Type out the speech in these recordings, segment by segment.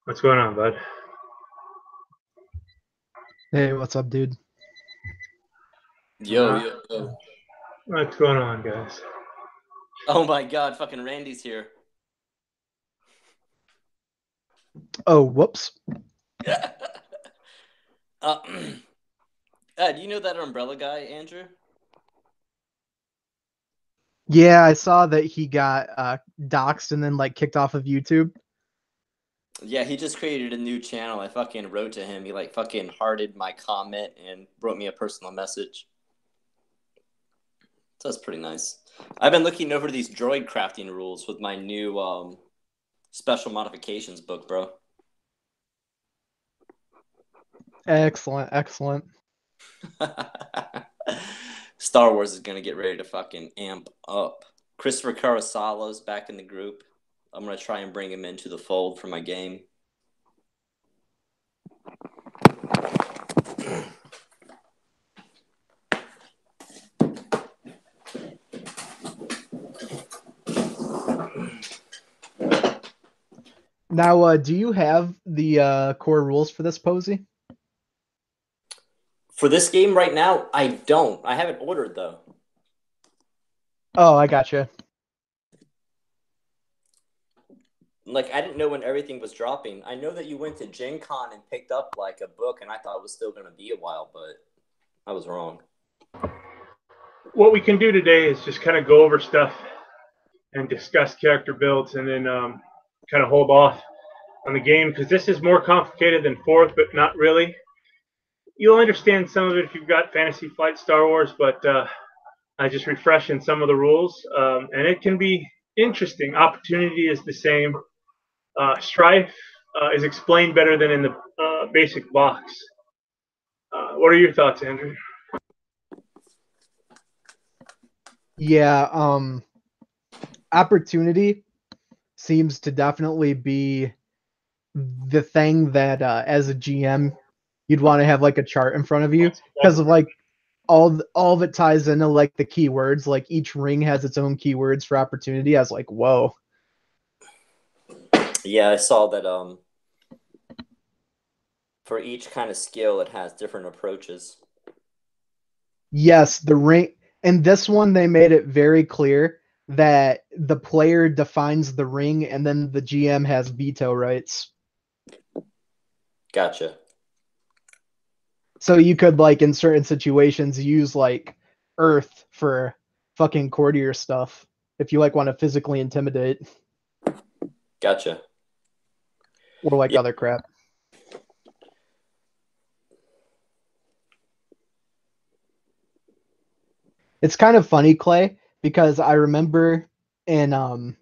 What's going on, bud? Hey, what's up, dude? Yo. What's going on, guys? Oh my god, fucking Randy's here. Oh, whoops. Do you know that umbrella guy, Andrew? Yeah, I saw that he got doxxed and then like kicked off of YouTube. Yeah, he just created a new channel. I fucking wrote to him. He like fucking hearted my comment and wrote me a personal message. So that's pretty nice. I've been looking over these droid crafting rules with my new special modifications book, bro. Excellent. Star Wars is gonna get ready to fucking amp up. Christopher Kurosawa's back in the group. I'm gonna try and bring him into the fold for my game. Now, do you have the core rules for this, Posey? For this game right now, I don't. I haven't ordered though. Oh, I gotcha. Like, I didn't know when everything was dropping. I know that you went to Gen Con and picked up like a book, and I thought it was still going to be a while, but I was wrong. What we can do today is just kind of go over stuff and discuss character builds, and then kind of hold off on the game because this is more complicated than fourth, but not really. You'll understand some of it if you've got Fantasy Flight Star Wars, but I just refreshing some of the rules, and it can be interesting. Opportunity is the same. Strife is explained better than in the basic box. What are your thoughts, Andrew? Yeah, opportunity seems to definitely be the thing that as a GM you'd want to have like a chart in front of you because of like all of it ties into like the keywords. Like each ring has its own keywords for opportunity. I was like, whoa. Yeah, I saw that for each kind of skill it has different approaches. Yes, the ring in this one they made it very clear that the player defines the ring and then the GM has veto rights. Gotcha. So you could like in certain situations use like Earth for fucking courtier stuff if you like want to physically intimidate. Gotcha. Or like other crap. It's kind of funny, Clay, because I remember in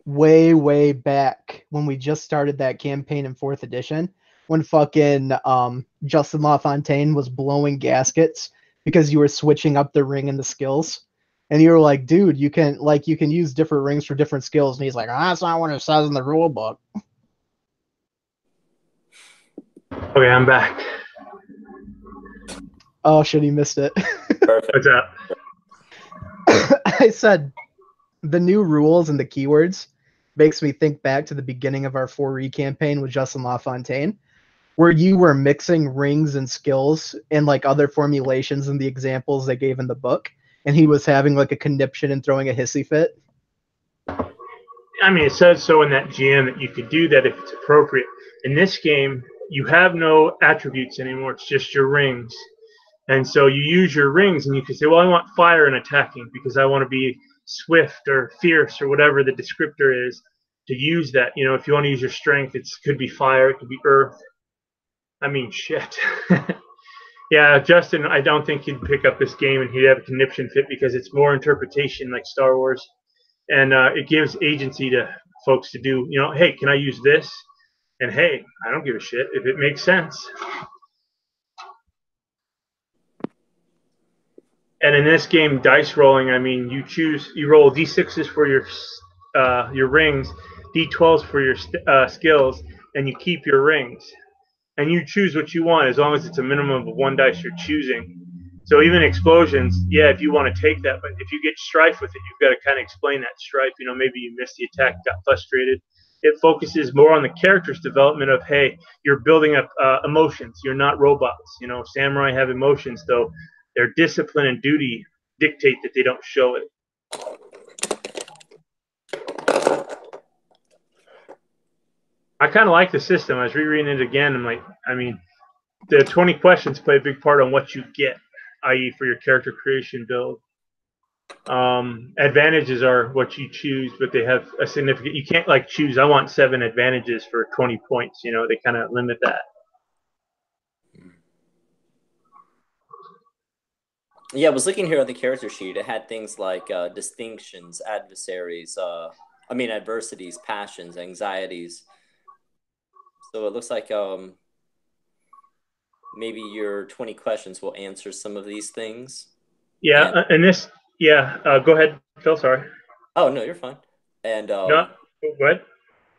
way back when we just started that campaign in 4th edition when fucking Justin LaFontaine was blowing gaskets because you were switching up the ring and the skills. And you were like, dude, you can use different rings for different skills. And he's like, that's not what it says in the rule book. Okay, I'm back. Oh shit, he missed it. Perfect. What's up? I said the new rules and the keywords makes me think back to the beginning of our 4E campaign with Justin LaFontaine, where you were mixing rings and skills and like other formulations in the examples they gave in the book, and he was having like a conniption and throwing a hissy fit. I mean, it says so in that GM that you could do that if it's appropriate. In this game, you have no attributes anymore. It's just your rings. And so you use your rings, and you can say, well, I want fire and attacking because I want to be swift or fierce or whatever the descriptor is to use that. You know, if you want to use your strength, it could be fire, it could be earth. I mean, shit. Yeah, Justin, I don't think he'd pick up this game and he'd have a conniption fit because it's more interpretation like Star Wars. And it gives agency to folks to do, you know, hey, can I use this? And hey, I don't give a shit if it makes sense. And in this game, dice rolling, I mean, you roll d6s for your rings, d12s for your skills, and you keep your rings. And you choose what you want as long as it's a minimum of one dice you're choosing. So even explosions, yeah, if you want to take that, but if you get strife with it, you've got to kind of explain that strife. You know, maybe you missed the attack, got frustrated. It focuses more on the character's development of, hey, you're building up emotions. You're not robots. You know, samurai have emotions, though their discipline and duty dictate that they don't show it. I kind of like the system. I was rereading it again. I'm like, I mean, the 20 questions play a big part on what you get, i.e. for your character creation build. Advantages are what you choose, but they have a significant, you can't like choose, I want 7 advantages for 20 points. You know, they kind of limit that. Yeah, I was looking here at the character sheet. It had things like distinctions, adversaries, adversities, passions, anxieties. So it looks like maybe your 20 questions will answer some of these things. Yeah, and this, yeah, go ahead, Phil, sorry. Oh, no, you're fine. And no, go ahead.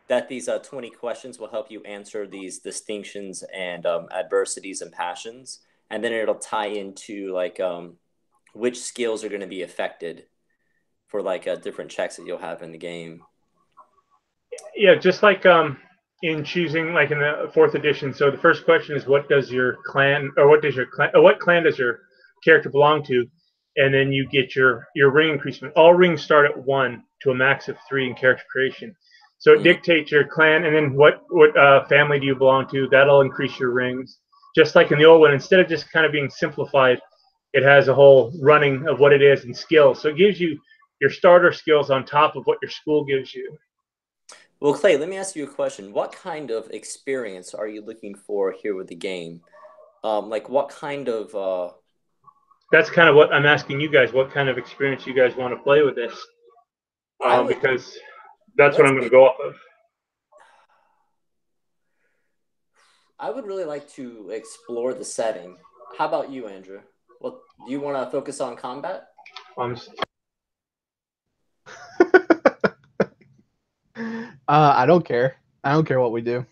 That these 20 questions will help you answer these distinctions and adversities and passions. And then it'll tie into like which skills are going to be affected for like different checks that you'll have in the game. Yeah, just like in choosing, like in the 4th edition. So the first question is, what does your clan, or what clan does your character belong to? And then you get your ring increasement. All rings start at 1 to a max of 3 in character creation. So it dictates your clan, and then what family do you belong to? That'll increase your rings. Just like in the old one, instead of just kind of being simplified, it has a whole running of what it is and skills. So it gives you your starter skills on top of what your school gives you. Well, Clay, let me ask you a question. What kind of experience are you looking for here with the game? Like what kind of... That's kind of what I'm asking you guys. What kind of experience you guys want to play with this? Because that's what I'm going to go off of. I would really like to explore the setting. How about you, Andrew? Well, do you want to focus on combat? I don't care. I don't care what we do.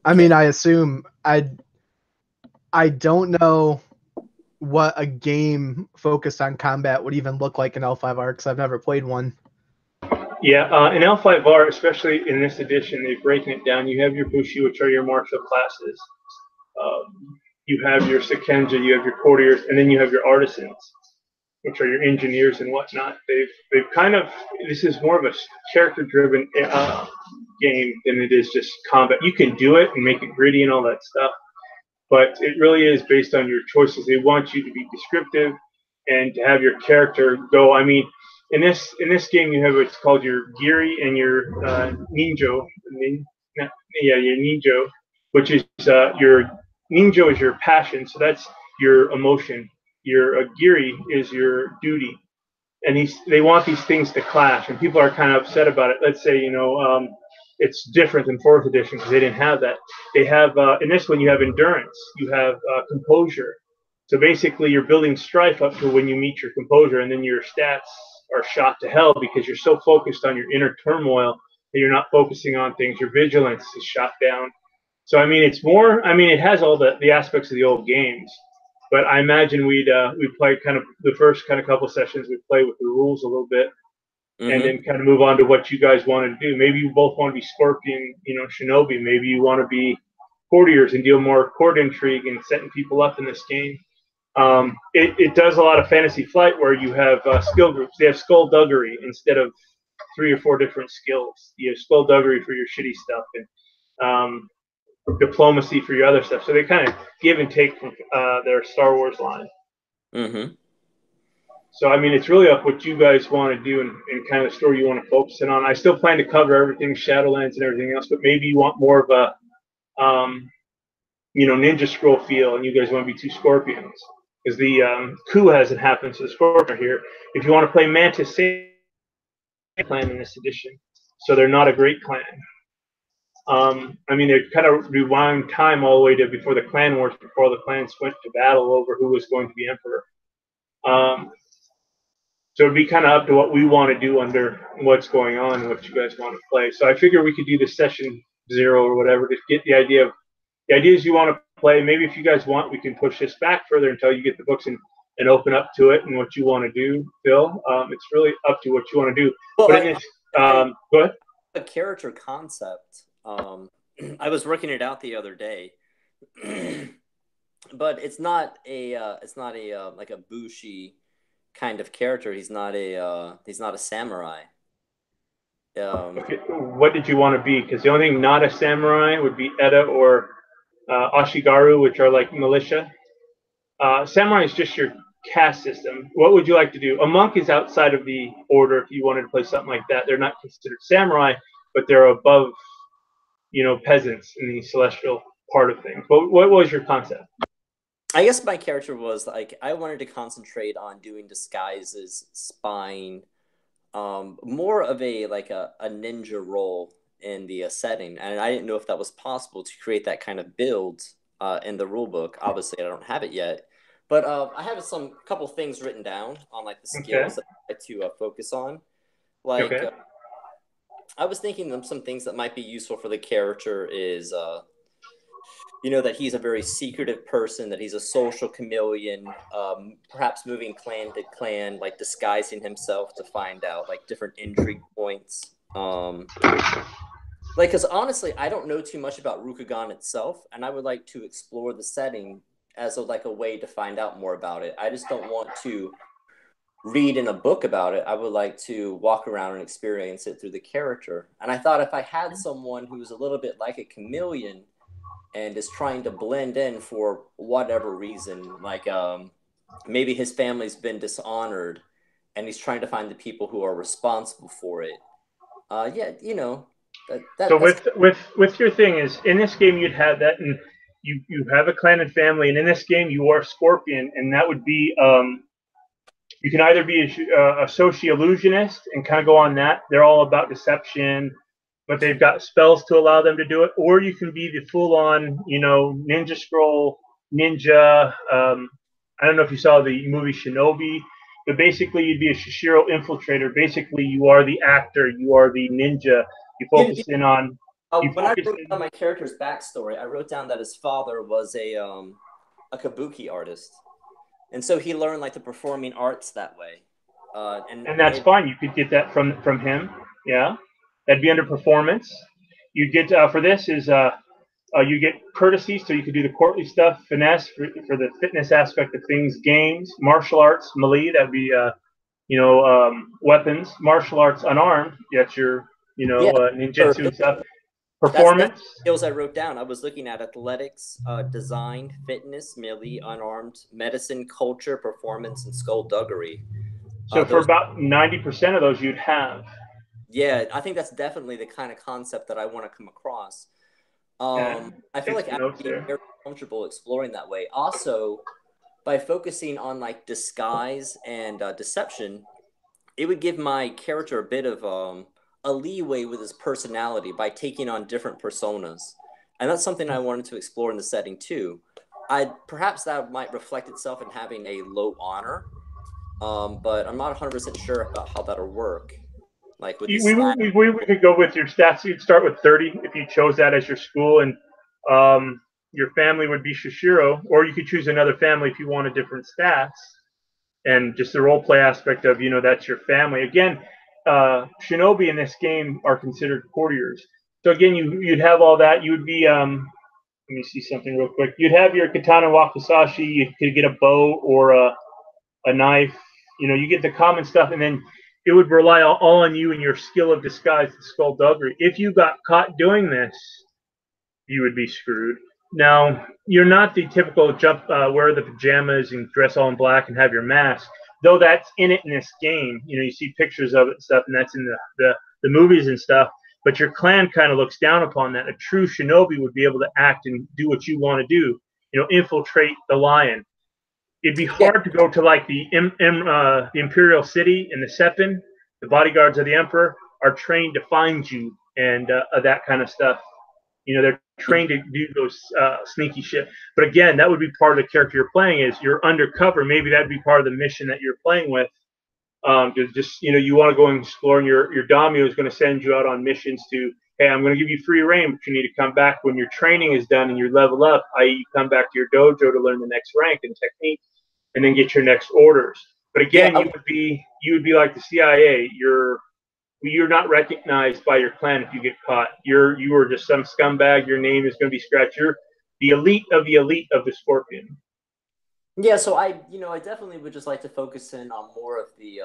I mean, I assume I don't know what a game focused on combat would even look like in L5R because I've never played one. Yeah, in L5R, especially in this edition, they've broken it down. You have your Bushi, which are your martial classes. You have your Sekenja, you have your courtiers, and then you have your artisans, which are your engineers and whatnot. They've kind of, this is more of a character-driven game than it is just combat. You can do it and make it gritty and all that stuff, but it really is based on your choices. They want you to be descriptive and to have your character go. I mean, in this game, you have what's called your Giri and your Ninjo. Your Ninjo, which is your Ninjo is your passion, so that's your emotion. Your Giri is your duty, and they want these things to clash, and people are kind of upset about it. Let's say it's different than 4th edition because they didn't have that. They have in this one you have endurance, you have composure. So basically, you're building strife up to when you meet your composure, and then your stats are shot to hell because you're so focused on your inner turmoil that you're not focusing on things. Your vigilance is shot down. So I mean, it's more. I mean, it has all the aspects of the old games, but I imagine we'd play kind of the first kind of couple sessions. We'd play with the rules a little bit, and then kind of move on to what you guys want to do. Maybe you both want to be Scorpion, Shinobi. Maybe you want to be courtiers and deal more court intrigue and setting people up in this game. It does a lot of Fantasy Flight where you have skill groups. They have skullduggery instead of 3 or 4 different skills. You have skullduggery for your shitty stuff and diplomacy for your other stuff. So they kind of give and take from their Star Wars line. So, I mean, it's really up what you guys want to do and kind of the story you want to focus in on. I still plan to cover everything, Shadowlands and everything else, but maybe you want more of a, Ninja Scroll feel and you guys want to be 2 Scorpions. Because the coup hasn't happened, so the Scorpion are here. If you want to play Mantis clan in this edition, so they're not a great clan. I mean, they kind of rewind time all the way to before the clan wars, before the clans went to battle over who was going to be emperor. So it'd be kind of up to what we want to do under what's going on and what you guys want to play. So I figure we could do the session 0 or whatever to get the idea of the ideas you want to play. Maybe if you guys want, we can push this back further until you get the books and open up to it and what you want to do, Phil. It's really up to what you want to do. Well, But in this, go ahead. A character concept. I was working it out the other day, but it's not a like a Bushi kind of character. He's not a samurai. Okay, what did you want to be? Because the only thing not a samurai would be Eda or Ashigaru, which are like militia. Samurai is just your caste system. What would you like to do? A monk is outside of the order. If you wanted to play something like that, they're not considered samurai, but they're above, peasants in the celestial part of things. What was your concept? I guess my character was like, I wanted to concentrate on doing disguises, spying, more of a ninja role in the setting, and I didn't know if that was possible to create that kind of build in the rule book. Obviously, I don't have it yet, but I have some couple things written down on like the skills that I like to focus on. Like, I was thinking of some things that might be useful for the character is, that he's a very secretive person, that he's a social chameleon, perhaps moving clan to clan, like disguising himself to find out like different intrigue points. Because honestly, I don't know too much about Rukugan itself, and I would like to explore the setting as a way to find out more about it. I just don't want to read in a book about it. I would like to walk around and experience it through the character. And I thought if I had someone who's a little bit like a chameleon and is trying to blend in for whatever reason, like maybe his family's been dishonored and he's trying to find the people who are responsible for it. So with your thing is, in this game you'd have that, and you have a clan and family, and in this game you are Scorpion, and that would be you can either be a soci-illusionist and kind of go on that. They're all about deception, but they've got spells to allow them to do it. Or you can be the full-on, ninja scroll, ninja. I don't know if you saw the movie Shinobi, but basically you'd be a Shishiro infiltrator. Basically, you are the actor. You are the ninja. You focus in on... when I wrote down my character's backstory, I wrote down that his father was a kabuki artist. And so he learned like the performing arts that way. And that's fine. You could get that from him. Yeah. That'd be under performance. You get for this is you get courtesy, so you could do the courtly stuff, finesse for the fitness aspect of things, games, martial arts, melee, that'd be weapons, martial arts unarmed, that's your ninjutsu and stuff. Performance. That's the skills I wrote down. I was looking at athletics, design, fitness, melee, unarmed, medicine, culture, performance, and skullduggery. So for about 90% of those, you'd have. Yeah, I think that's definitely the kind of concept that I want to come across. I feel like I'd be very comfortable exploring that way. Also, by focusing on like disguise and deception, it would give my character a bit of a leeway with his personality by taking on different personas. And that's something I wanted to explore in the setting too. Perhaps that might reflect itself in having a low honor, but I'm not 100% sure about how that'll work. Like with we could go with your stats. You'd start with 30 if you chose that as your school, and your family would be Shishiro, or you could choose another family if you wanted different stats, and just the role play aspect of that's your family. Again, shinobi in this game are considered courtiers. So again, you'd have all that. You would be let me see something real quick. You'd have your katana wakizashi. You could get a bow or a knife. You get the common stuff, and then it would rely all on you and your skill of disguise and skullduggery. If you got caught doing this, you would be screwed. Now, you're not the typical wear the pajamas and dress all in black and have your mask, though that's in it in this game. You see pictures of it and stuff, and that's in the movies and stuff. But your clan kind of looks down upon that. A true shinobi would be able to act and do what you want to do. Infiltrate the lion. It'd be hard to go to like the Imperial City and the Seppen. The bodyguards of the Emperor are trained to find you and that kind of stuff. They're trained to do those sneaky shit. But again, that would be part of the character you're playing. Is you're undercover. Maybe that'd be part of the mission that you're playing with. You want to go and explore, and your daimyo is going to send you out on missions to hey, I'm going to give you free reign, but you need to come back when your training is done and you level up, i.e., you come back to your dojo to learn the next rank and technique, and then get your next orders. But again, Yeah, you would be like the CIA. You're not recognized by your clan if you get caught. You are just some scumbag. Your name is going to be scratched. You're the elite of the Scorpion. yeah. So I definitely would just like to focus in on more of the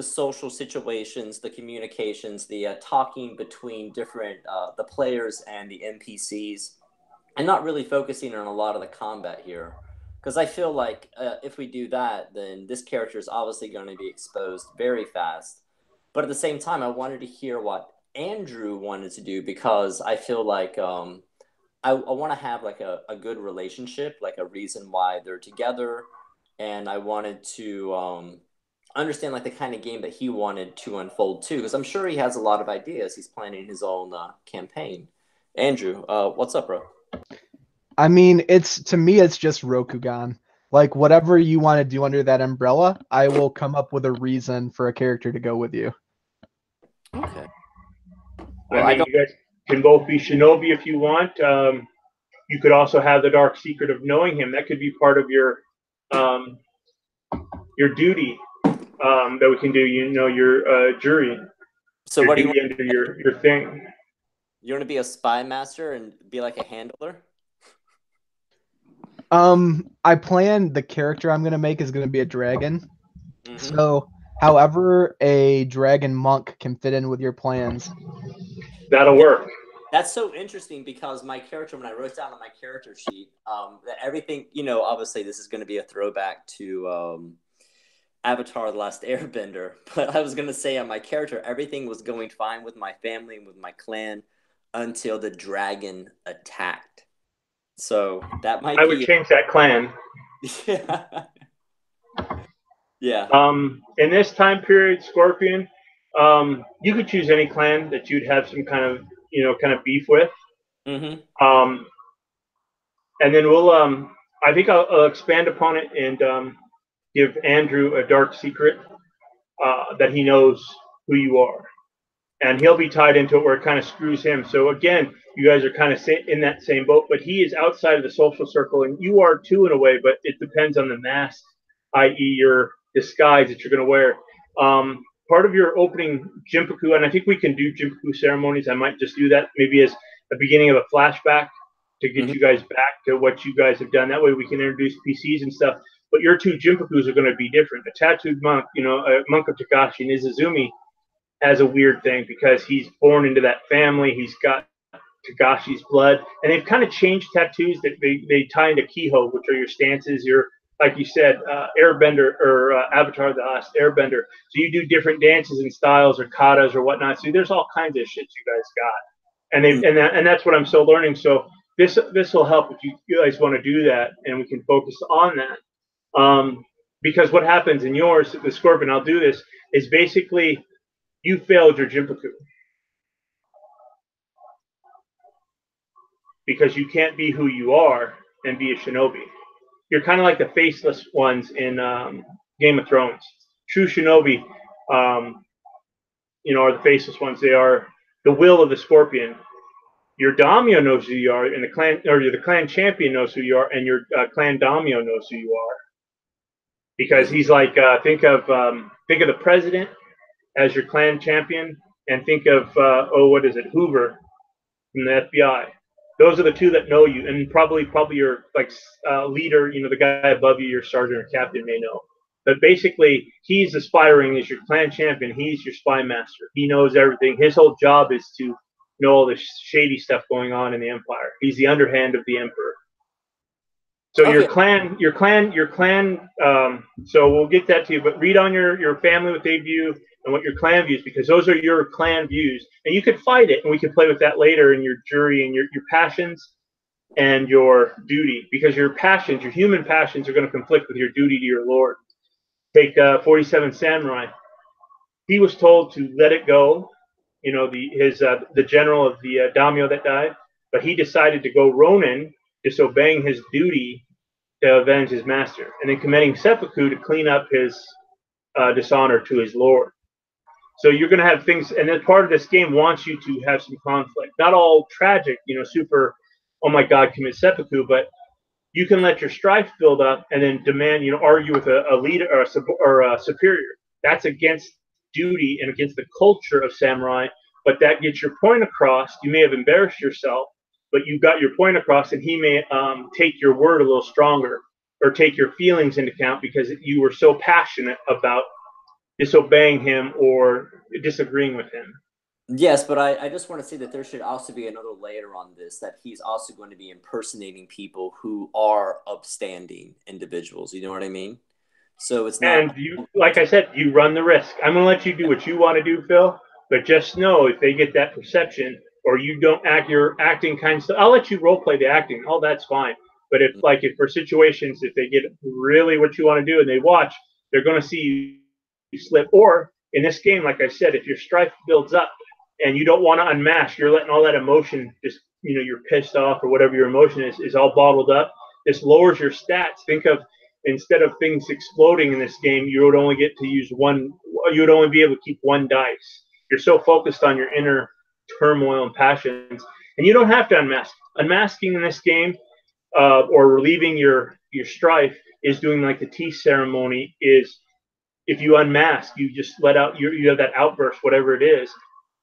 social situations, the communications, the talking between different the players and the NPCs, and not really focusing on a lot of the combat here. Because I feel like if we do that, then this character is obviously going to be exposed very fast. But at the same time, I wanted to hear what Andrew wanted to do because I feel like I want to have like a good relationship, like a reason why they're together. And I wanted to understand like the kind of game that he wanted to unfold too, because I'm sure he has a lot of ideas. He's planning his own campaign. Andrew, what's up, bro? I mean, to me, it's just Rokugan. Like whatever you want to do under that umbrella, I will come up with a reason for a character to go with you. Okay. Well, I mean, you guys can both be shinobi if you want. You could also have the dark secret of knowing him. That could be part of your duty that we can do. Your jury. So your what do you duty want? under your thing? You want to be a spy master and be like a handler? I plan the character I'm gonna make is gonna be a dragon. Mm-hmm. So, however, a dragon monk can fit in with your plans. That'll work. That's so interesting because my character, when I wrote down on my character sheet, that everything, obviously this is going to be a throwback to Avatar: The Last Airbender, but I was going to say on my character, everything was going fine with my family and with my clan until the dragon attacked. So that might I be. would change that clan. Yeah. Yeah. In this time period, Scorpion, you could choose any clan that you'd have some kind of beef with. Mm-hmm. And then I think I'll expand upon it and give Andrew a dark secret that he knows who you are. And he'll be tied into it where it kind of screws him. So again, you guys are kind of in that same boat, but he is outside of the social circle, and you are too in a way. But it depends on the mask, i.e., your disguise that you're going to wear. Part of your opening Jinpaku, and I think we can do Jinpaku ceremonies. I might just do that maybe as the beginning of a flashback to get you guys back to what you guys have done. That way we can introduce PCs and stuff. But your two Jinpakus are going to be different. The tattooed monk, a monk of Takashi Nizazumi, has a weird thing because he's born into that family. He's got Tagashi's blood, and they've kind of changed tattoos that they tie into Kiho, which are your stances, like you said, Airbender or Avatar: The Last Airbender. So you do different dances and styles or katas or whatnot. So there's all kinds of shit you guys got, and that's what I'm still learning. So this will help if you guys want to do that, and we can focus on that. Because what happens in yours, the Scorpion, I'll do this, is basically you failed your Jinpaku. Because you can't be who you are and be a shinobi. You're kind of like the faceless ones in Game of Thrones. True shinobi, are the faceless ones. They are the will of the Scorpion. Your daimyo knows who you are, and the clan champion knows who you are, and your clan daimyo knows who you are. Because he's like, think of the president as your clan champion, and think of Hoover from the FBI. Those are the two that know you, and probably your leader, the guy above you, your sergeant or captain may know. But basically, he's aspiring as your clan champion. He's your spy master. He knows everything. His whole job is to know all the shady stuff going on in the empire. He's the underhand of the emperor. So okay. your clan. So we'll get that to you. But read on your family what they view and what your clan views, because those are your clan views, and you could fight it, and we can play with that later in your jury and your passions and your duty, because your human passions, are going to conflict with your duty to your lord. Take 47 Samurai. He was told to let it go. The general of the daimyo that died, but he decided to go Ronin, disobeying his duty to avenge his master, and then committing seppuku to clean up his dishonor to his lord. So you're going to have things, and then part of this game wants you to have some conflict. Not all tragic, super, oh my God, commit seppuku, but you can let your strife build up and then demand, argue with a leader or a superior. That's against duty and against the culture of samurai, but that gets your point across. You may have embarrassed yourself, but you got your point across, and he may take your word a little stronger or take your feelings into account because you were so passionate about disobeying him or disagreeing with him. Yes, but I just want to say that there should also be another layer on this, that he's also going to be impersonating people who are upstanding individuals. You know what I mean? So it's not. And you, like I said, you run the risk. I'm going to let you do what you want to do, Phil, but just know if they get that perception or you don't act, you're acting kind of, I'll let you role play the acting. Oh, that's fine. But if for situations, if they get really what you want to do and they watch, they're going to see you slip. Or in this game, like I said, if your strife builds up, and you don't want to unmask, you're letting all that emotion just, you're pissed off or whatever your emotion is all bottled up. This lowers your stats. Think of, instead of things exploding in this game, you would only get to use one, you would only be able to keep one dice. You're so focused on your inner turmoil and passions, and you don't have to unmask. Unmasking in this game, or relieving your strife, is doing like the tea ceremony. Is if you unmask, you just let out you have that outburst, whatever it is,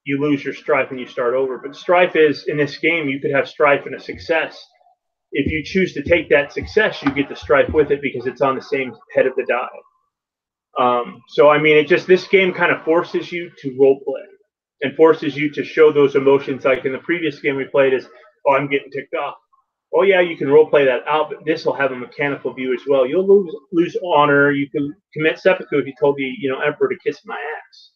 you lose your strife and you start over. But strife is, in this game, you could have strife and a success. If you choose to take that success, you get the strife with it because it's on the same head of the die. So, I mean, this game kind of forces you to role play and forces you to show those emotions. Like in the previous game we played is, oh, I'm getting ticked off. Oh, yeah, you can role play that out, but this will have a mechanical view as well. You'll lose honor. You can commit seppuku if you told the emperor to kiss my ass.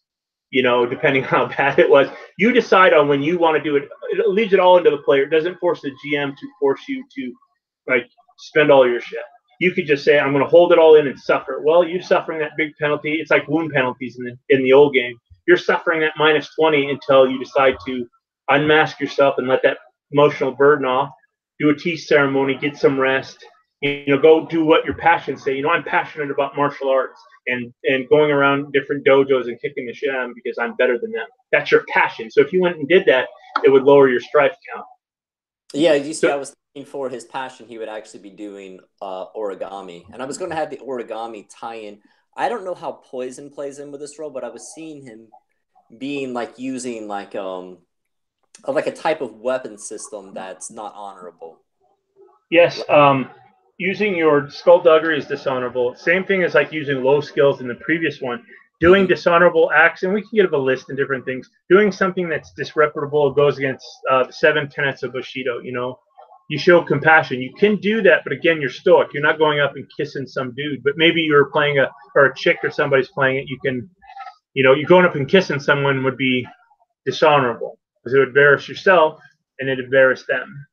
Depending on how bad it was. You decide on when you want to do it. It leaves it all into the player. It doesn't force the GM to force you to spend all your shit. You could just say, I'm going to hold it all in and suffer. Well, you suffering that big penalty. It's like wound penalties in the old game. You're suffering that -20 until you decide to unmask yourself and let that emotional burden off. Do a tea ceremony, get some rest. Go do what your passions say. I'm passionate about martial arts and going around different dojos and kicking the shit out of them because I'm better than them. That's your passion. So if you went and did that, it would lower your strife count. Yeah, you see, I was thinking for his passion, he would actually be doing origami. And I was going to have the origami tie in. I don't know how poison plays in with this role, but I was seeing him being using a type of weapon system that's not honorable. Yes, using your skullduggery is dishonorable. Same thing as using low skills in the previous one. Doing dishonorable acts, and we can give a list and different things. Doing something that's disreputable goes against the 7 tenets of Bushido. You show compassion. You can do that, but again, you're stoic. You're not going up and kissing some dude. But maybe you're playing a chick or somebody's playing it. You can, you're going up and kissing someone would be dishonorable because it would embarrass yourself and it embarrass them.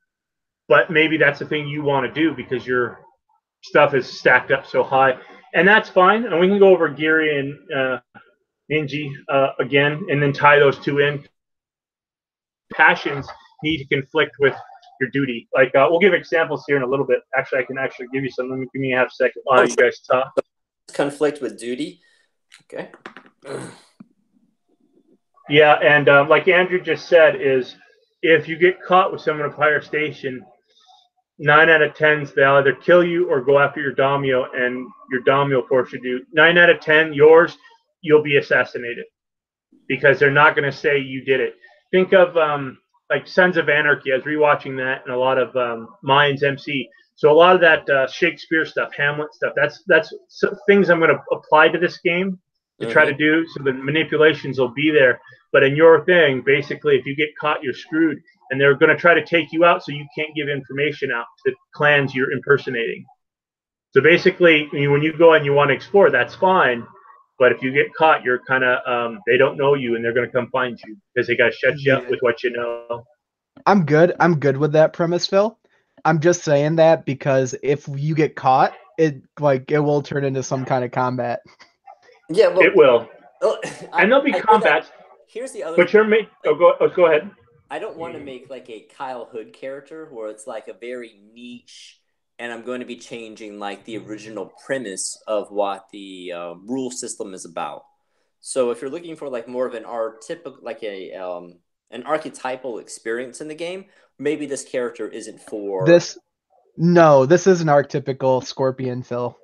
But maybe that's the thing you want to do because your stuff is stacked up so high. And that's fine. And we can go over Giri and Ninji again and then tie those two in. Passions need to conflict with your duty. We'll give examples here in a little bit. Actually, I can give you some. Give me a half second while you guys talk. Conflict with duty. Okay. Yeah, and like Andrew just said, is if you get caught with someone of higher station, 9 out of 10s, they'll either kill you or go after your daimyo, and your daimyo force you to do. 9 out of 10, yours, you'll be assassinated because they're not going to say you did it. Think of Sons of Anarchy. I was rewatching that and a lot of Mayans MC. So a lot of that Shakespeare stuff, Hamlet stuff, that's things I'm going to apply to this game to try to do. So the manipulations will be there. But in your thing, basically, if you get caught, you're screwed. And they're going to try to take you out so you can't give information out to the clans you're impersonating. So basically, when you go and you want to explore, that's fine. But if you get caught, you're kind of, they don't know you and they're going to come find you because they got to shut you up with what you know. I'm good with that premise, Phil. I'm just saying that because if you get caught, it will turn into some kind of combat. Yeah, well, it will. And there'll be combats. Here's the other. But go ahead. I don't want to make a Kyle Hood character where it's a very niche, and I'm going to be changing the original premise of what the rule system is about. So if you're looking for like more of an archetypical, like a an archetypal experience in the game, maybe this character isn't for. No, this is an archetypical Scorpion, Phil.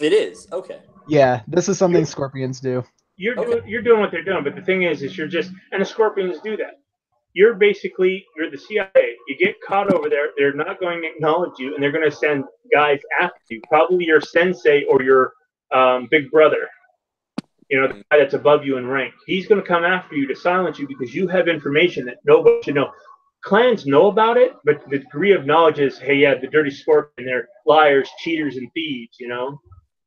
It is okay. Yeah, this is something Scorpions do. You're doing what they're doing, but the thing is you're just, and the Scorpions do that. You're the CIA. You get caught over there, they're not going to acknowledge you, and they're going to send guys after you, probably your sensei or your big brother, the guy that's above you in rank. He's going to come after you to silence you because you have information that nobody should know. Clans know about it, but the degree of knowledge is, hey, yeah, the dirty Scorpion, they're liars, cheaters, and thieves,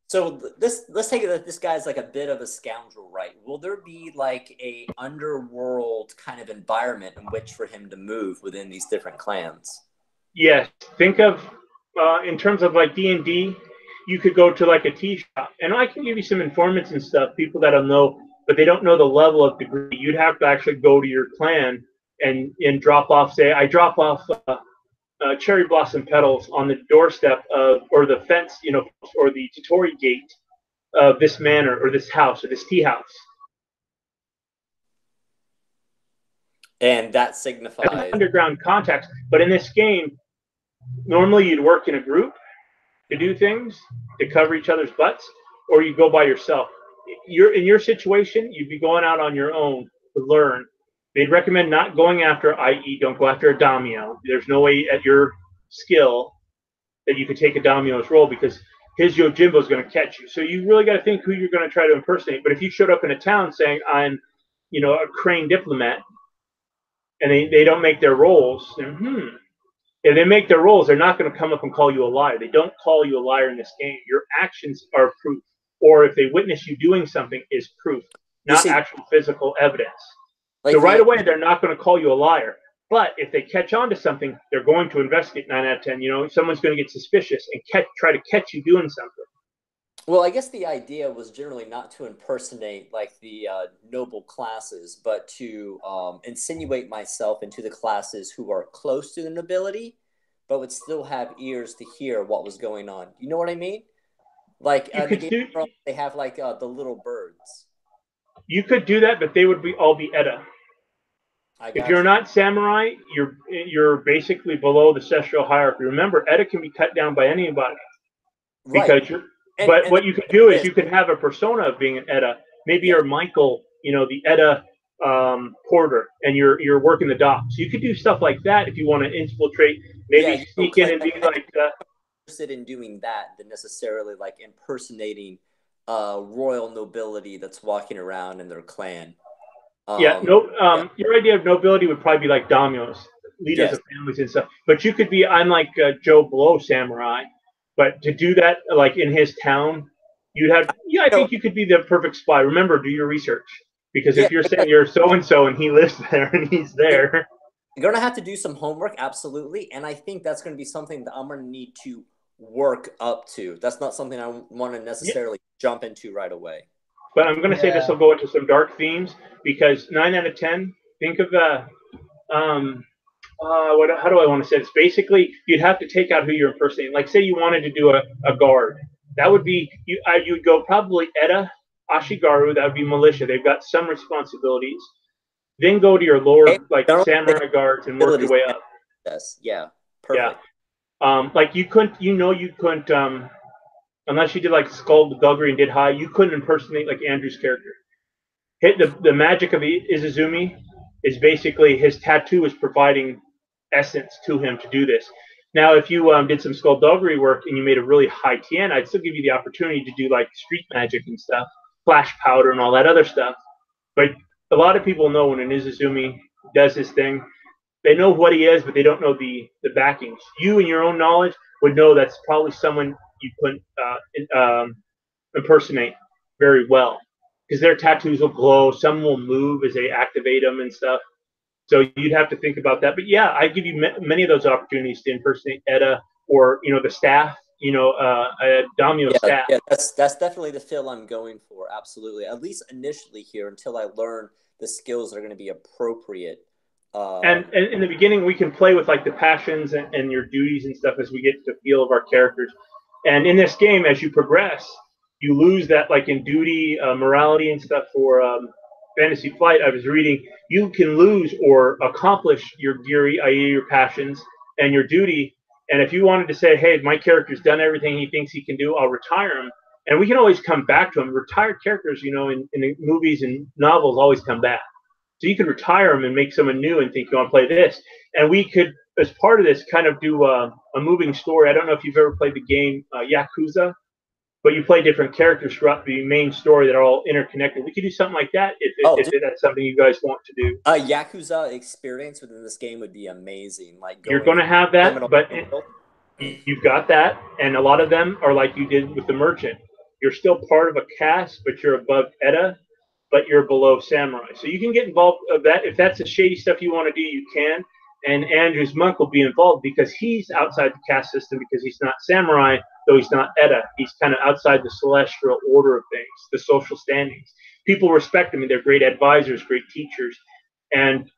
So let's take it that this guy's like a bit of a scoundrel, right? Will there be like a underworld kind of environment in which for him to move within these different clans? Yes. Think of in terms of like D&D, you could go to like a tea shop, and I can give you some informants and stuff, people that'll know, but they don't know the level of degree. You'd have to actually go to your clan and drop off. Say, I drop off cherry blossom petals on the doorstep of, or the fence, or the Totori gate of this manor or this house or this tea house. And that signifies underground contacts. But in this game, normally you'd work in a group to do things, to cover each other's butts, or you go by yourself. In your situation, you'd be going out on your own to learn. They'd recommend not going after, i.e., don't go after a daimyo. There's no way at your skill that you could take a daimyo's role because his Yojimbo is going to catch you. So you really got to think who you're going to try to impersonate. But if you showed up in a town saying, I'm, a crane diplomat, and they don't make their roles, then, if they make their roles, they're not going to come up and call you a liar. They don't call you a liar in this game. Your actions are proof. Or if they witness you doing something is proof, not actual physical evidence. Like so right away, they're not going to call you a liar. But if they catch on to something, they're going to investigate 9 out of 10. Someone's going to get suspicious and try to catch you doing something. Well, I guess the idea was generally not to impersonate like the noble classes, but to insinuate myself into the classes who are close to the nobility, but would still have ears to hear what was going on. You know what I mean? Like they have like the little birds. You could do that, but they would all be Edda. If you're not samurai, you're basically below the ancestral hierarchy. Remember, Edda can be cut down by anybody. Because but what you could do is you could have a persona of being an Edda. Maybe you're Michael, the Edda porter, and you're working the docks. You could do stuff like that if you want to infiltrate. Maybe sneak in and be like. Interested in doing that than necessarily like impersonating royal nobility that's walking around in their clan. Your idea of nobility would probably be like daimyos, leaders of families and stuff. But you could be, I'm like Joe Blow samurai. But to do that, like in his town, you'd have, I think you could be the perfect spy. Remember, do your research. Because if you're saying you're so-and-so and he lives there and he's there. You're going to have to do some homework, absolutely. And I think that's going to be something that I'm going to need to work up to. That's not something I want to necessarily jump into right away. But I'm going to say this will go into some dark themes because 9 out of 10, think of how do I want to say this? Basically, you'd have to take out who you're impersonating. Like, say you wanted to do a guard. That would be, you would go probably Edda, Ashigaru, that would be militia. They've got some responsibilities. Then go to your lower, like, samurai guards and work your way up. Yes, yeah, perfect. Yeah. Like, you couldn't, unless you did, like, skullduggery and did high, you couldn't impersonate, like, Andrew's character. The magic of Izuzumi is basically his tattoo is providing essence to him to do this. Now, if you did some skullduggery work and you made a really high Tien, I'd still give you the opportunity to do like street magic and stuff, flash powder and all that other stuff. But a lot of people know when an Izuzumi does his thing, they know what he is, but they don't know the backings. You, in your own knowledge, would know that's probably someone you couldn't impersonate very well because their tattoos will glow. Some will move as they activate them and stuff. So you'd have to think about that. But yeah, I give you many of those opportunities to impersonate Edda or, the staff, daimyo staff. Yeah, that's definitely the feel I'm going for. Absolutely. At least initially here until I learn the skills that are going to be appropriate. And in the beginning, we can play with like the passions and your duties and stuff as we get to the feel of our characters. And in this game, as you progress, you lose that, like in duty, morality, and stuff for Fantasy Flight. I was reading you can lose or accomplish your geary, i.e., your passions and your duty. And if you wanted to say, "Hey, my character's done everything he thinks he can do, I'll retire him," and we can always come back to him. Retired characters, in the movies and novels, always come back. So you can retire them and make someone new and think you want to play this. And we could, as part of this, kind of do a moving story. I don't know if you've ever played the game Yakuza, but you play different characters throughout the main story that are all interconnected. We could do something like that if that's something you guys want to do. A Yakuza experience within this game would be amazing. Like you're going to have that, but you've got that, and a lot of them are like you did with the merchant. You're still part of a caste, but you're above Eda, but you're below samurai. So you can get involved of that. If that's the shady stuff you want to do, you can. And Andrew's monk will be involved because he's outside the caste system because he's not samurai, though he's not Eda. He's kind of outside the celestial order of things, the social standings. People respect him, and they're great advisors, great teachers. And,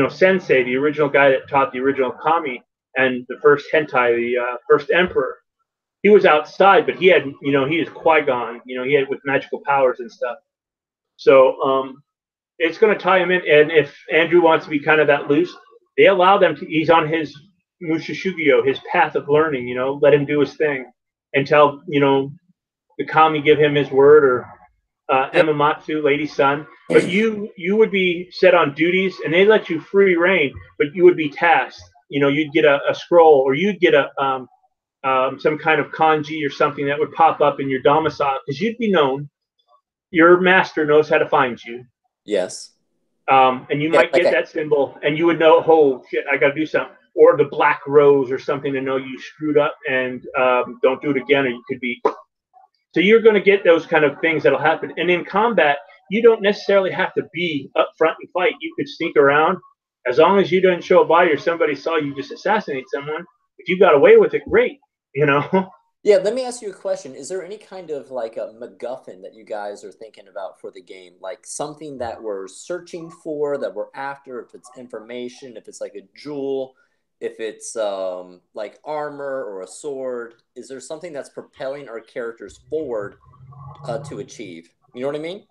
Sensei, the original guy that taught the original Kami and the first hentai, the first emperor, he was outside, but he had, he is Qui-Gon, he had with magical powers and stuff. So it's going to tie him in. And if Andrew wants to be kind of that loose, they allow them to, he's on his Mushishugyo, his path of learning, let him do his thing until, the Kami give him his word, or Emamatsu, Lady Sun. But you would be set on duties, and they let you free reign, but you would be tasked. You'd get a scroll, or you'd get some kind of kanji or something that would pop up in your domicile, because you'd be known. Your master knows how to find you. Yes. And you might get that symbol, and you would know, oh, shit, I got to do something. Or the black rose or something to know you screwed up and don't do it again, or you could be. So you're going to get those kind of things that'll happen. And in combat, you don't necessarily have to be up front and fight. You could sneak around. As long as you didn't show a body or somebody saw you just assassinate someone, if you got away with it, great, Yeah, let me ask you a question. Is there any kind of like a MacGuffin that you guys are thinking about for the game? Like something that we're searching for, that we're after, if it's information, if it's like a jewel, if it's like armor or a sword? Is there something that's propelling our characters forward to achieve? You know what I mean?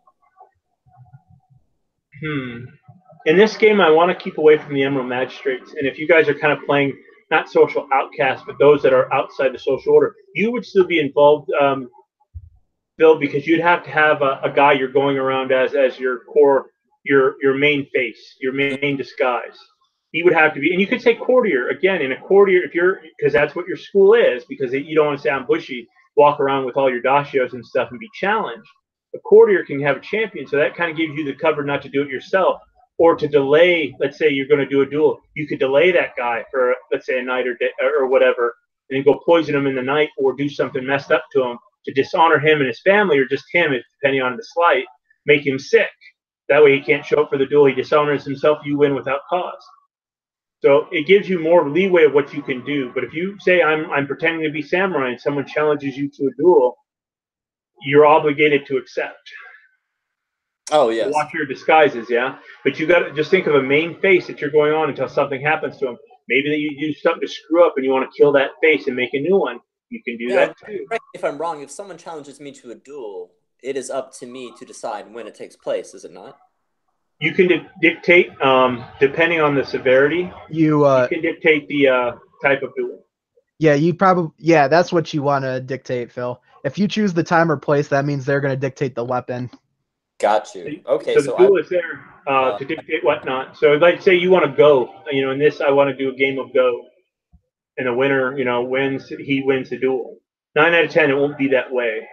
In this game, I want to keep away from the Emerald Magistrates. And if you guys are kind of playing not social outcasts, but those that are outside the social order, you would still be involved, Bill, because you'd have to have a guy you're going around as your core, your main face, your main disguise. He would have to be, and you could say courtier again. In a courtier, because that's what your school is, because you don't want to sound bushy, walk around with all your dashios and stuff and be challenged. A courtier can have a champion, so that kind of gives you the cover not to do it yourself, or to delay. Let's say you're going to do a duel, you could delay that guy for, let's say, a night or day or whatever, and then go poison him in the night, or do something messed up to him to dishonor him and his family, or just him, depending on the slight, make him sick. That way he can't show up for the duel. He dishonors himself. You win without cause. So it gives you more leeway of what you can do. But if you say I'm pretending to be samurai and someone challenges you to a duel, you're obligated to accept. Oh, yes. Watch your disguises, yeah. But you got to just think of a main face that you're going on until something happens to him. Maybe that you do something to screw up and you want to kill that face and make a new one. You can do that too. If I'm wrong, if someone challenges me to a duel, it is up to me to decide when it takes place, is it not? You can dictate, depending on the severity. You can dictate the type of duel. Yeah, that's what you want to dictate, Phil. If you choose the time or place, that means they're going to dictate the weapon. Got you. Okay, so the duel is there to dictate whatnot. So, like, say you want to go, in this, I want to do a game of Go, and the winner, wins. He wins the duel. 9 out of 10, it won't be that way.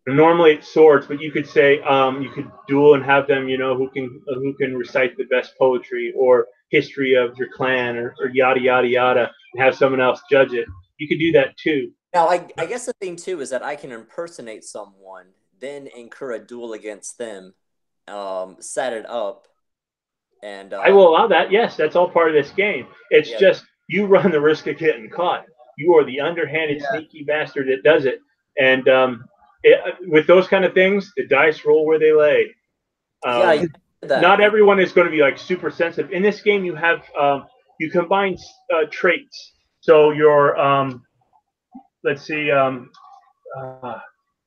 Normally it's swords, but you could say you could duel and have them, who can recite the best poetry or history of your clan or yada yada yada, and have someone else judge it. You could do that too. Now, I guess the thing too is that I can impersonate someone, then incur a duel against them, set it up, and I will allow that. Yes, that's all part of this game. It's just you run the risk of getting caught. You are the underhanded, sneaky bastard that does it, and with those kind of things, the dice roll where they lay. Not everyone is going to be like super sensitive. In this game, you have you combine traits. So your let's see, uh,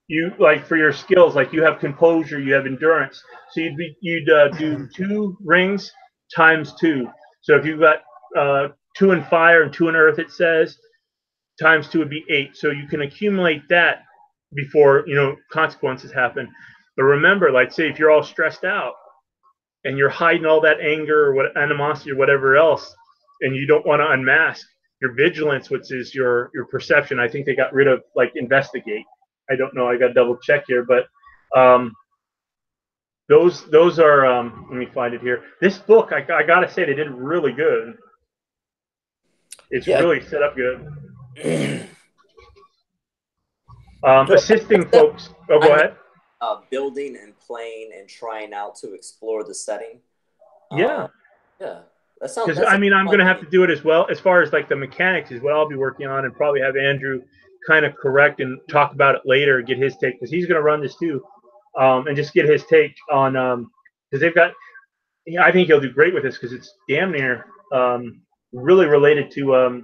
you like for your skills, like you have composure, you have endurance. So you'd do 2 rings times 2. So if you've got 2 in fire and 2 in earth, it says times 2 would be 8. So you can accumulate that before consequences happen. But remember, like say if you're all stressed out and you're hiding all that anger or what animosity or whatever else, and you don't want to unmask your vigilance, which is your perception. I think they got rid of like investigate. I don't know. I got to double check here, but um, those are. Let me find it here. This book, I gotta say, they did really good. It's Yeah. really set up good. No, Assisting folks. Oh, go I'm ahead. building and playing and trying out to explore the setting. Yeah. Yeah, Because that I sounds mean, I'm fun going to to have me. to do it as well. As far as like the mechanics is what I'll be working on, and probably have Andrew kind of correct and talk about it later, get his take because he's going to run this too, and just get his take on because they've got. Yeah, I think he'll do great with this because it's damn near really related to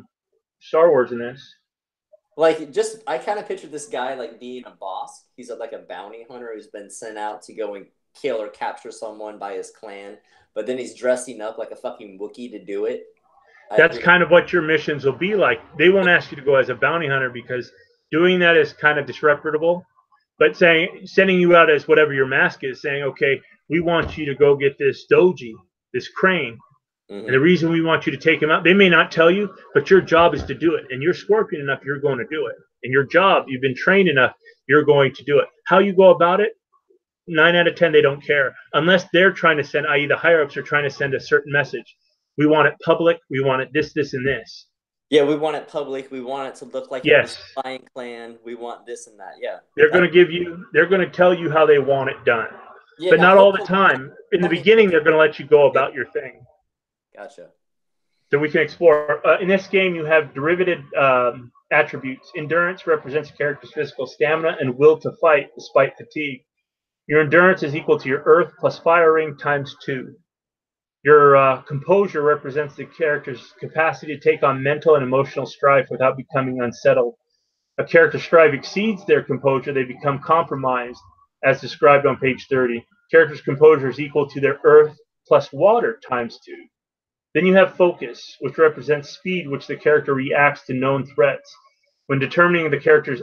Star Wars in this. Like, just I kind of pictured this guy like being a boss. He's like a bounty hunter who's been sent out to go and kill or capture someone by his clan, but then he's dressing up like a fucking Wookiee to do it. That's kind of what your missions will be like. They won't ask you to go as a bounty hunter because doing that is kind of disreputable. But sending you out as whatever your mask is, saying, okay, we want you to go get this doji, this crane. And the reason we want you to take him out, they may not tell you, but your job is to do it. And you're scorpion enough, you're going to do it. And your job, you've been trained enough, you're going to do it. How you go about it, 9 out of 10, they don't care. Unless they're trying to send, i.e., the higher ups are trying to send a certain message. We want it public. We want it this, this, and this. Yeah, we want it public. We want it to look like it was Yes. Lion Clan. We want this and that. Yeah. They're going to they're going to tell you how they want it done. Yeah, But now not all the hopefully time. In the tell me beginning, they're going to let you go about your thing. Gotcha. So we can explore. In this game, you have derivative attributes. Endurance represents a character's physical stamina and will to fight despite fatigue. Your endurance is equal to your earth plus fire ring times 2. Your composure represents the character's capacity to take on mental and emotional strife without becoming unsettled. A character's strife exceeds their composure, they become compromised, as described on page 30. Character's composure is equal to their earth plus water times 2. Then you have focus, which represents speed, which the character reacts to known threats. When determining the character's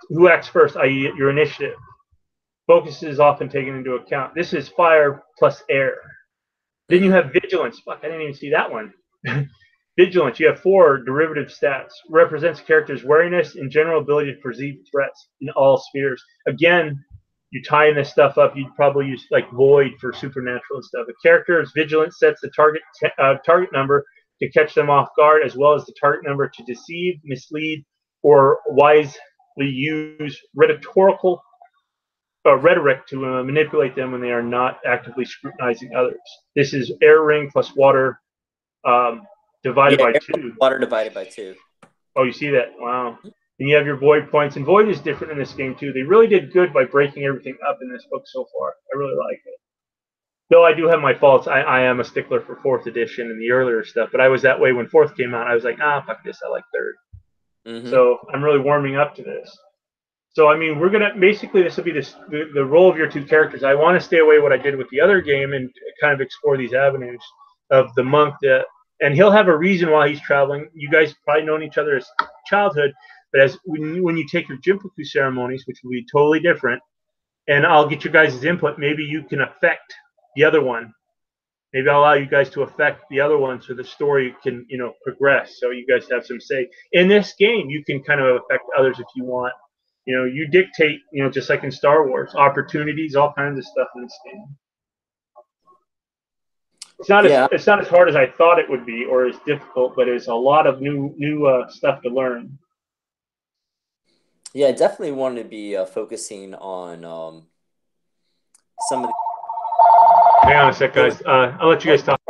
who acts first, i.e., your initiative, focus is often taken into account. This is fire plus air. Then you have vigilance. Fuck, I didn't even see that one. Vigilance. You have 4 derivative stats. Represents a character's wariness and general ability to perceive threats in all spheres. Again, you tying this stuff up, you'd probably use like void for supernatural and stuff. A character's vigilance sets the target number to catch them off guard, as well as the target number to deceive, mislead, or wisely use rhetoric to manipulate them when they are not actively scrutinizing others. This is air ring plus water divided by 2. Water divided by 2. Oh, you see that? Wow. And you have your void points, and void is different in this game too. They really did good by breaking everything up in this book so far. I really like it. Though I do have my faults. I am a stickler for 4th edition and the earlier stuff, but I was that way when 4th came out. I was like, fuck this. I like 3rd. So I'm really warming up to this. So I mean, we're gonna basically this will be the role of your 2 characters. I want to stay away what I did with the other game and kind of explore these avenues of the monk and he'll have a reason why he's traveling. You guys probably known each other as childhood, but as when you take your Jinpaku ceremonies, which will be totally different, and I'll get your guys' input. Maybe you can affect the other one. Maybe I'll allow you guys to affect the other one so the story can progress. So you guys have some say in this game. You can kind of affect others if you want. You dictate, just like in Star Wars, opportunities, all kinds of stuff in this game. It's not as hard as I thought it would be, or as difficult, but it's a lot of new stuff to learn. Yeah, I definitely want to be focusing on some of the. Hang on a sec, guys. I'll let you guys talk.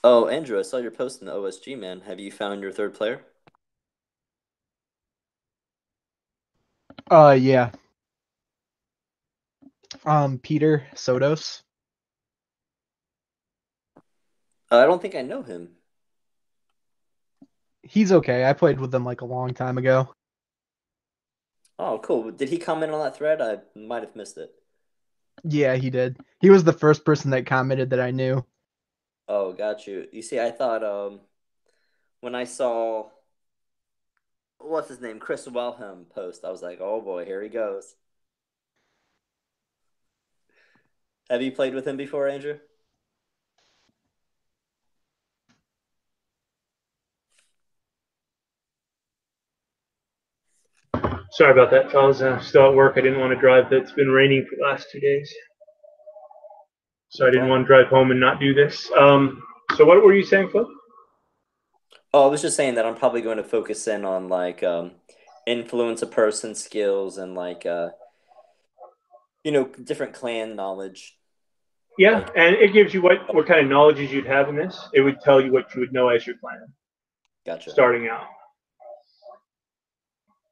Oh, Andrew, I saw your post in the OSG, man. Have you found your third player? Yeah. Peter Sotos. I don't think I know him. He's okay. I played with him like a long time ago. Oh, cool. Did he comment on that thread? I might have missed it. Yeah, he did. He was the first person that commented that I knew. Oh, got you. You see, I thought when I saw what's his name, Chris Wilhelm post, I was like, oh boy, here he goes. Have you played with him before, Andrew? Sorry about that, fellas. I'm still at work. I didn't want to drive. It's been raining for the last 2 days, so No I didn't problem. want to drive home and not do this. So what were you saying, Flip? Oh, I was just saying that I'm probably going to focus in on like influence a person skills and like different clan knowledge. Yeah, Like, and it gives you what kind of knowledges you'd have in this. It would tell you what you would know as your plan gotcha. starting out.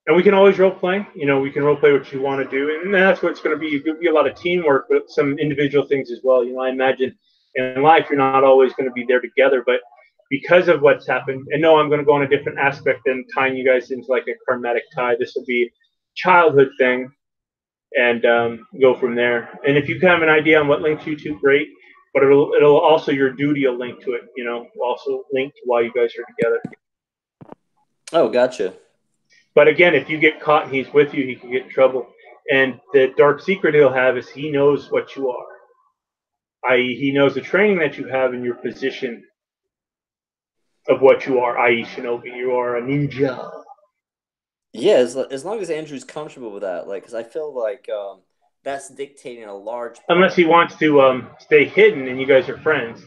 And we can always role play. We can role play what you want to do, and that's what it's going to be. It's going to be a lot of teamwork, but some individual things as well. I imagine in life you're not always going to be there together, but because of what's happened, and no, I'm going to go on a different aspect than tying you guys into like a karmatic tie. This will be a childhood thing, and go from there. And if you have an idea on what links you to, great. But it'll also your duty will link to it. Also link to why you guys are together. Oh, gotcha. But again, if you get caught and he's with you, he can get in trouble. And the dark secret he'll have is he knows what you are, i.e., he knows the training that you have in your position of what you are, i.e., Shinobi. You are a ninja. Yeah, as long as Andrew's comfortable with that, like, because I feel like that's dictating a large Unless part. he wants to stay hidden and you guys are friends,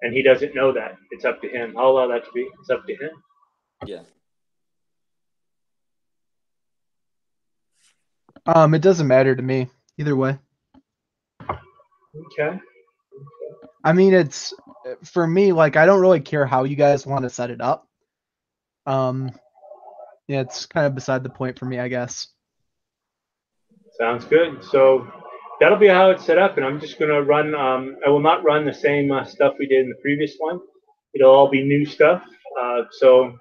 and he doesn't know that. It's up to him. I'll allow that to be. It's up to him. Yeah. It doesn't matter to me either way. Okay. I mean, it's for me. Like, I don't really care how you guys want to set it up. Yeah, it's kind of beside the point for me, I guess. Sounds good. So that'll be how it's set up, and I'm just going to run. I will not run the same stuff we did in the previous one. It'll all be new stuff. So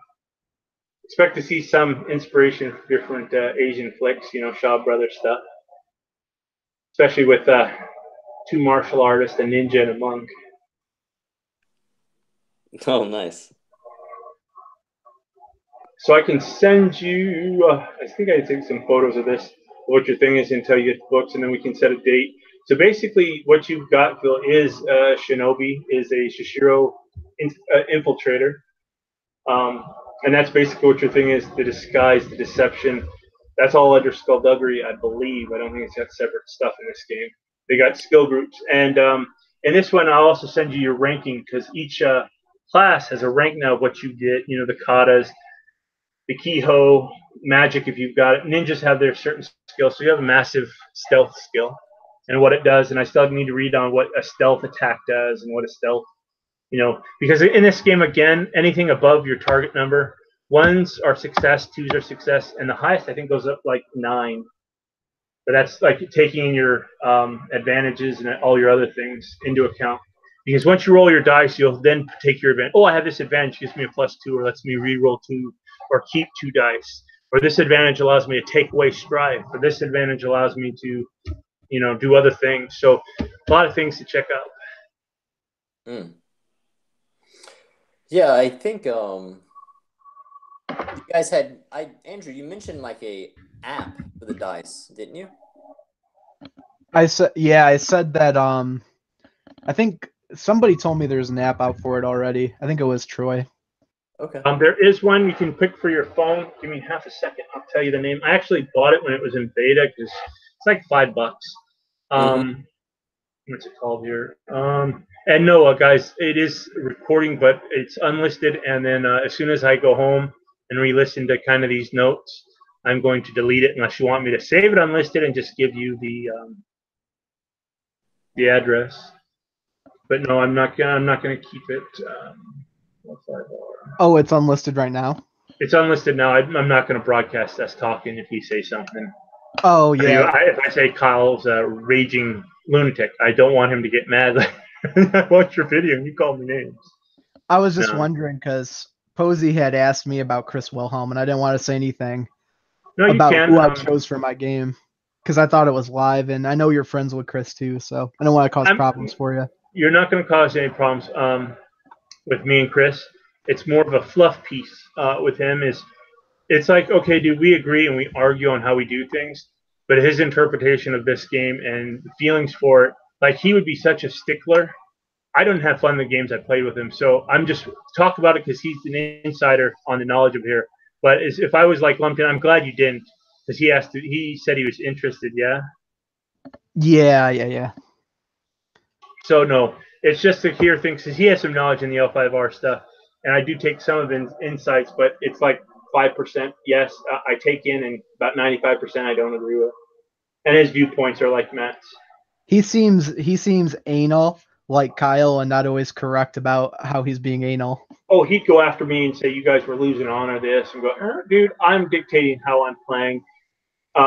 expect to see some inspiration from different Asian flicks, Shaw Brothers stuff, especially with two martial artists, a ninja and a monk. Oh, nice. So I can send you. I think I take some photos of this. What your thing is until you get the books, and then we can set a date. So basically, what you've got, Phil, is Shinobi, is a Shishiro infiltrator, um, and that's basically what your thing is: the disguise, the deception. That's all under skullduggery, I believe. I don't think it's got separate stuff in this game. They got skill groups, and in this one, I'll also send you your ranking because each class has a rank now of what you get. The katas, the Kiho, magic if you've got it. Ninjas have their certain skills, so you have a massive stealth skill and what it does. And I still need to read on what a stealth attack does and what a stealth, because in this game again, anything above your target number, ones are success, twos are success, and the highest I think goes up like 9. But that's like taking your advantages and all your other things into account. Because once you roll your dice, you'll then take your advantage. Oh, I have this advantage, gives me a +2, or lets me re-roll 2, or keep 2 dice. Or this advantage allows me to take away strife. Or this advantage allows me to, do other things. So a lot of things to check out. Mm. Yeah, I think you guys had Andrew, you mentioned like a app for the dice, didn't you? I said that. I think somebody told me there's an app out for it already. I think it was Troy. Okay. There is one you can pick for your phone. Give me half a second. I'll tell you the name. I actually bought it when it was in beta because it's like $5. Mm-hmm. What's it called here? And no, guys, it is recording, but it's unlisted. And then as soon as I go home and re-listen to kind of these notes, I'm going to delete it unless you want me to save it unlisted and just give you the address. But no, I'm not gonna keep it. Oh, it's unlisted right now. It's unlisted now. I'm not gonna broadcast us talking if he says something. Oh yeah. If I say Kyle's a raging lunatic, I don't want him to get mad. Like, I watched your video and you called me names. I was just No. wondering because Posey had asked me about Chris Wilhelm, and I didn't want to say anything No, you about can. who I chose for my game because I thought it was live, and I know you're friends with Chris too, so I don't want to cause problems for you. You're not going to cause any problems with me and Chris. It's more of a fluff piece with him. It's like, okay, dude, we agree and we argue on how we do things, but his interpretation of this game and feelings for it, like he would be such a stickler. I don't have fun in the games I played with him, so I'm just talk about it because he's an insider on the knowledge of here. But if I was like lumped in, I'm glad you didn't, because he said he was interested. Yeah. Yeah. So no, it's just to hear things because he has some knowledge in the L5R stuff, and I do take some of his insights, but it's like 5% yes I take in, and about 95% I don't agree with, and his viewpoints are like Matt's. He seems anal like Kyle and not always correct about how he's being anal. Oh, he'd go after me and say you guys were losing honor this, and go, dude, I'm dictating how I'm playing.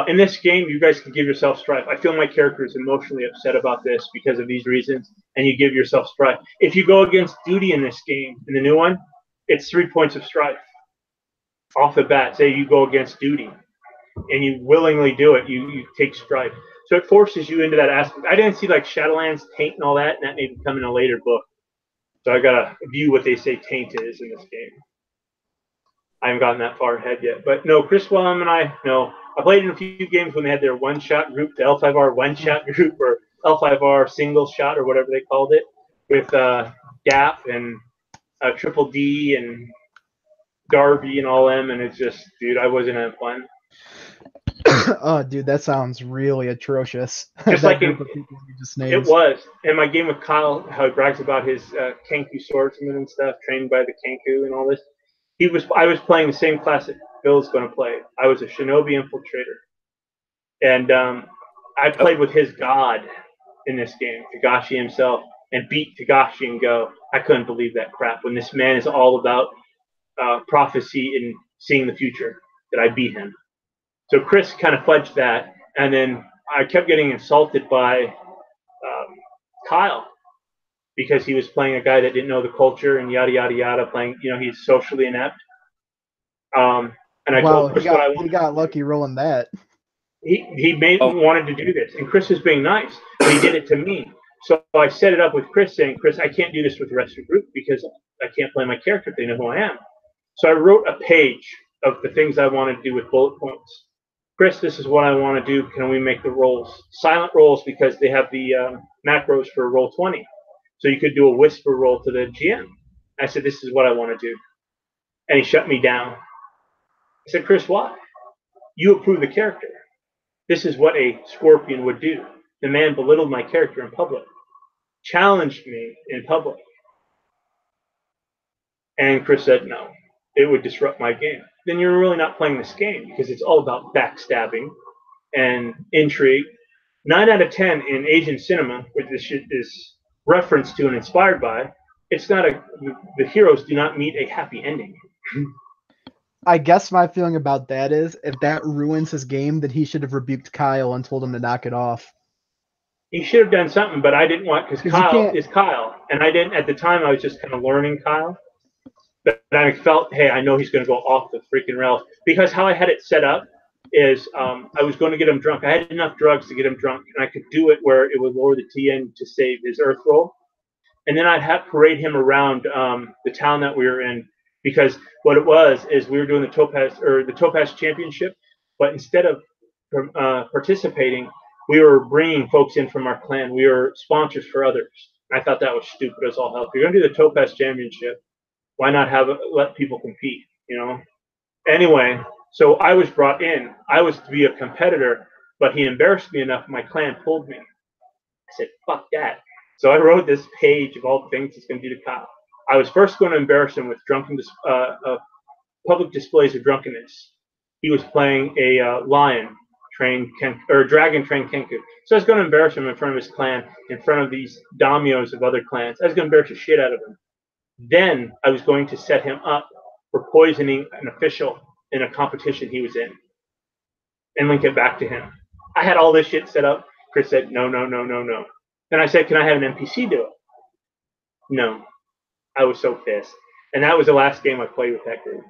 In this game, you guys can give yourself strife. I feel my character is emotionally upset about this because of these reasons, and you give yourself strife. If you go against duty in this game, in the new one, it's 3 points of strife. Off the bat, say you go against duty, and you willingly do it, you take strife. So it forces you into that aspect. I didn't see like Shadowlands, Taint, and all that, and that may come in a later book. So I got to view what they say Taint is in this game. I haven't gotten that far ahead yet. But no, Chris Wellham and I played in a few games when they had their one-shot group, the L5R one-shot group, or L5R single shot, or whatever they called it, with Gap and Triple D and Darby and all them. And it's just, dude, I wasn't having fun. Oh, dude, that sounds really atrocious. Just like group of people you just named. It was. And my game with Kyle, how he brags about his Kenku swordsman and stuff, trained by the Kenku and all this. I was playing the same class that Bill's going to play. I was a Shinobi infiltrator, and I played with his god in this game, Tagashi himself, and beat Tagashi and go. I couldn't believe that crap. When this man is all about prophecy and seeing the future, that I beat him. So Chris kind of fudged that, and then I kept getting insulted by Kyle because he was playing a guy that didn't know the culture and yada yada yada. Playing, he's socially inept. And I told Chris what I wanted. He got lucky rolling that. He wanted to do this, and Chris was being nice, but he did it to me. So I set it up with Chris, saying, "Chris, I can't do this with the rest of the group because I can't play my character if they know who I am." So I wrote a page of the things I wanted to do with bullet points. Chris, this is what I want to do. Can we make the rolls silent rolls because they have the macros for roll 20? So you could do a whisper roll to the GM. I said, this is what I want to do. And he shut me down. I said, Chris, why? You approve the character. This is what a scorpion would do. The man belittled my character in public, challenged me in public. And Chris said, no, it would disrupt my game. Then you're really not playing this game because it's all about backstabbing and intrigue. 9 out of 10 in Asian cinema, which this shit is referenced to and inspired by, the heroes do not meet a happy ending. I guess my feeling about that is if that ruins his game, then he should have rebuked Kyle and told him to knock it off. He should have done something, but I didn't want, because Kyle is Kyle. And I didn't, at the time, I was just kind of learning Kyle. But I felt, hey, I know he's going to go off the freaking rails. Because how I had it set up is I was going to get him drunk. I had enough drugs to get him drunk, and I could do it where it would lower the TN to save his earth roll. And then I'd have parade him around the town that we were in, because what it was is we were doing the Topaz Championship, but instead of participating, we were bringing folks in from our clan. We were sponsors for others. I thought that was stupid as all hell. If you're going to do the Topaz Championship, why not let people compete, Anyway, so I was brought in. I was to be a competitor, but he embarrassed me enough, my clan pulled me. I said, fuck that. So I wrote this page of all the things he's going to do to Kyle. I was first going to embarrass him with public displays of drunkenness. He was playing a lion Dragon trained Kenku. So I was going to embarrass him in front of his clan, in front of these daimyos of other clans. I was going to embarrass the shit out of him. Then I was going to set him up for poisoning an official in a competition he was in and link it back to him. I had all this shit set up. Chris said, no, no, no, no, no. Then I said, can I have an NPC do it? No. I was so pissed. And that was the last game I played with that group.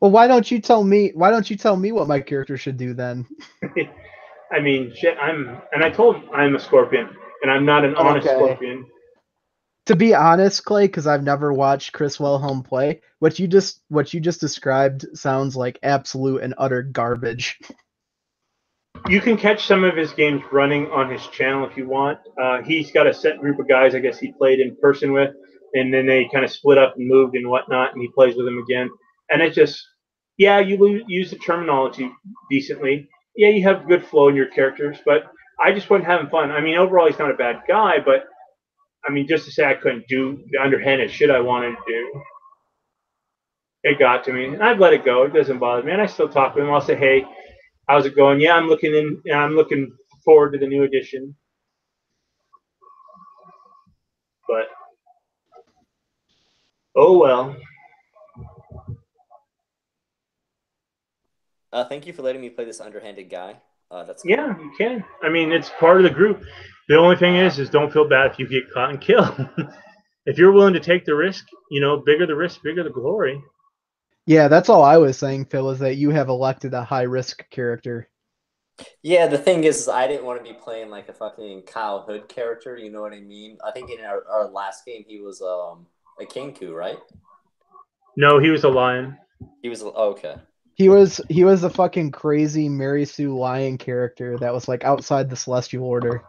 Well, why don't you tell me what my character should do then? I mean, shit, I told him I'm a scorpion, and I'm not an honest scorpion. To be honest, Clay, because I've never watched Chris Wilhelm play, what you just described sounds like absolute and utter garbage. You can catch some of his games running on his channel if you want. He's got a set group of guys, I guess he played in person with, and then they kind of split up and moved and whatnot, and he plays with them again. And it's just, yeah, you use the terminology decently. Yeah, you have good flow in your characters, but I just wasn't having fun. I mean, overall, he's not a bad guy, but I mean, just to say I couldn't do the underhanded shit I wanted to do, it got to me, and I've let it go. It doesn't bother me, and I still talk to him. I'll say, "Hey, how's it going? Yeah, I'm looking forward to the new edition." But oh well. Thank you for letting me play this underhanded guy. That's cool. Yeah, you can. I mean, it's part of the group. The only thing is don't feel bad if you get caught and killed. If you're willing to take the risk, bigger the risk, bigger the glory. Yeah, that's all I was saying, Phil, is that you have elected a high-risk character. Yeah, the thing is I didn't want to be playing like a fucking Kyle Hood character, you know what I mean? I think in our last game he was a Kenku, right? No, he was a lion. He was okay. He was a fucking crazy Mary Sue Lion character that was like outside the Celestial Order.